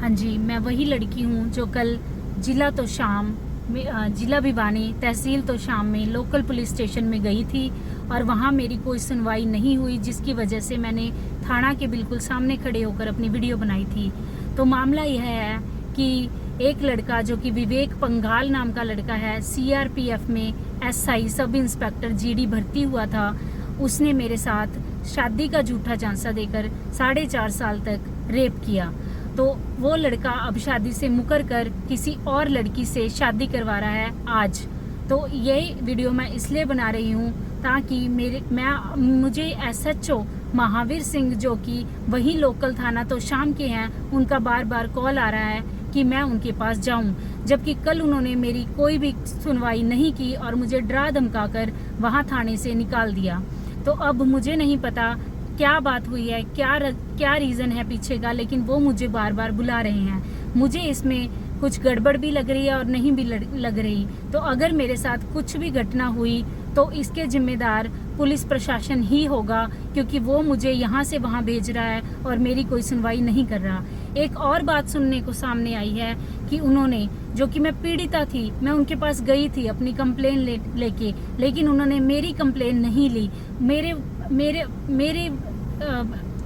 हाँ जी, मैं वही लड़की हूँ जो कल जिला तोशाम में जिला भिवानी तहसील तोशाम में लोकल पुलिस स्टेशन में गई थी और वहाँ मेरी कोई सुनवाई नहीं हुई, जिसकी वजह से मैंने थाना के बिल्कुल सामने खड़े होकर अपनी वीडियो बनाई थी। तो मामला यह है कि एक लड़का जो कि विवेक पंगाल नाम का लड़का है, सीआरपीएफ में एसआई सब इंस्पेक्टर जीडी भर्ती हुआ था, उसने मेरे साथ शादी का झूठा झांसा देकर 4.5 साल तक रेप किया। तो वो लड़का अब शादी से मुकर कर किसी और लड़की से शादी करवा रहा है आज। तो ये वीडियो मैं इसलिए बना रही हूँ ताकि मुझे एसएचओ महावीर सिंह जो कि वही लोकल थाना तोशाम के हैं, उनका बार बार कॉल आ रहा है कि मैं उनके पास जाऊं, जबकि कल उन्होंने मेरी कोई भी सुनवाई नहीं की और मुझे डरा धमका कर वहां थाने से निकाल दिया। तो अब मुझे नहीं पता क्या बात हुई है, क्या रीज़न है पीछे का, लेकिन वो मुझे बार बार बुला रहे हैं। मुझे इसमें कुछ गड़बड़ भी लग रही है और नहीं भी लग रही। तो अगर मेरे साथ कुछ भी घटना हुई तो इसके जिम्मेदार पुलिस प्रशासन ही होगा, क्योंकि वो मुझे यहाँ से वहाँ भेज रहा है और मेरी कोई सुनवाई नहीं कर रहा। एक और बात सुनने को सामने आई है कि उन्होंने, जो कि मैं पीड़िता थी, मैं उनके पास गई थी अपनी कंप्लेन लेके, लेकिन उन्होंने मेरी कंप्लेन नहीं ली। मेरे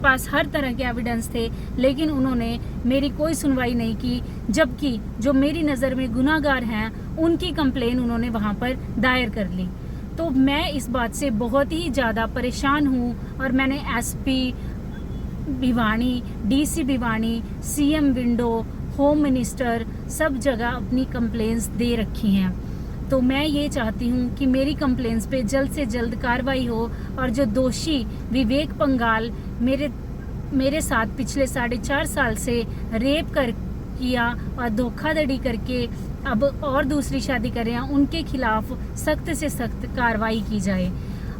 पास हर तरह के एविडेंस थे, लेकिन उन्होंने मेरी कोई सुनवाई नहीं की, जबकि जो मेरी नज़र में गुनाहगार हैं उनकी कंप्लेन उन्होंने वहाँ पर दायर कर ली। तो मैं इस बात से बहुत ही ज़्यादा परेशान हूँ और मैंने SP Bhiwani, DC Bhiwani, CM window, home minister सब जगह अपनी कंप्लेंट्स दे रखी हैं। तो मैं ये चाहती हूँ कि मेरी कंप्लेंट्स पे जल्द से जल्द कार्रवाई हो और जो दोषी विवेक पंगाल मेरे साथ पिछले 4.5 साल से रेप किया और धोखाधड़ी करके अब और दूसरी शादी कर रहे हैं, उनके खिलाफ सख्त से सख्त कार्रवाई की जाए।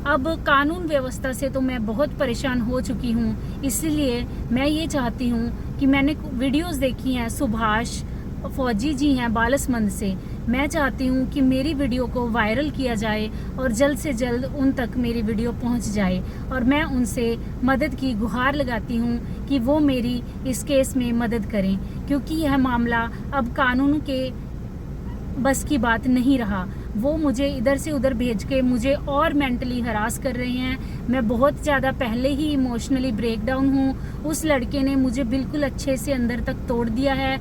अब कानून व्यवस्था से तो मैं बहुत परेशान हो चुकी हूँ, इसलिए मैं ये चाहती हूँ कि मैंने वीडियोस देखी हैं, सुभाष फौजी जी हैं बालसमंद से, मैं चाहती हूँ कि मेरी वीडियो को वायरल किया जाए और जल्द से जल्द उन तक मेरी वीडियो पहुँच जाए और मैं उनसे मदद की गुहार लगाती हूँ कि वो मेरी इस केस में मदद करें, क्योंकि यह मामला अब कानून के बस की बात नहीं रहा। वो मुझे इधर से उधर भेज के मुझे और मेंटली हरास कर रहे हैं। मैं बहुत ज़्यादा पहले ही इमोशनली ब्रेक डाउन हूँ। उस लड़के ने मुझे बिल्कुल अच्छे से अंदर तक तोड़ दिया है।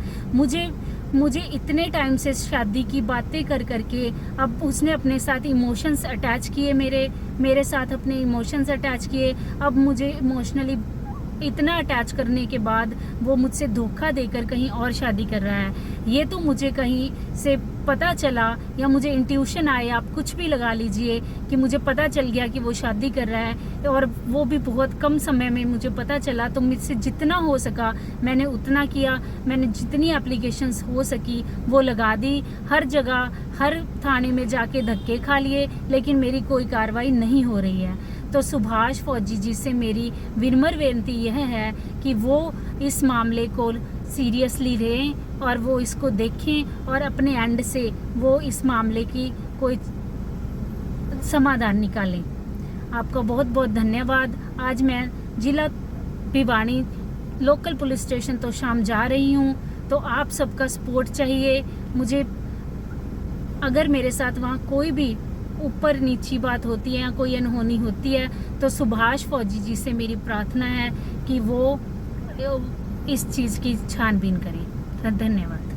मुझे इतने टाइम से शादी की बातें कर करके अब उसने अपने साथ इमोशंस अटैच किए, मेरे साथ अपने इमोशंस अटैच किए। अब मुझे इमोशनली इतना अटैच करने के बाद वो मुझसे धोखा देकर कहीं और शादी कर रहा है। ये तो मुझे कहीं से पता चला या मुझे इंट्यूशन आया, आप कुछ भी लगा लीजिए, कि मुझे पता चल गया कि वो शादी कर रहा है और वो भी बहुत कम समय में मुझे पता चला। तो मुझसे जितना हो सका मैंने उतना किया। मैंने जितनी एप्लीकेशंस हो सकी वो लगा दी, हर जगह हर थाने में जाके धक्के खा लिए, लेकिन मेरी कोई कार्रवाई नहीं हो रही है। तो सुभाष फौजी जी से मेरी विनम्र विनती यह है कि वो इस मामले को सीरियसली लें और वो इसको देखें और अपने एंड से वो इस मामले की कोई समाधान निकालें। आपका बहुत बहुत धन्यवाद। आज मैं जिला Bhiwani local police station Tosham जा रही हूँ, तो आप सबका सपोर्ट चाहिए मुझे। अगर मेरे साथ वहाँ कोई भी ऊपर नीची बात होती है या कोई अनहोनी होती है तो सुभाष फौजी जी से मेरी प्रार्थना है कि वो इस चीज़ की छानबीन करें। धन्यवाद।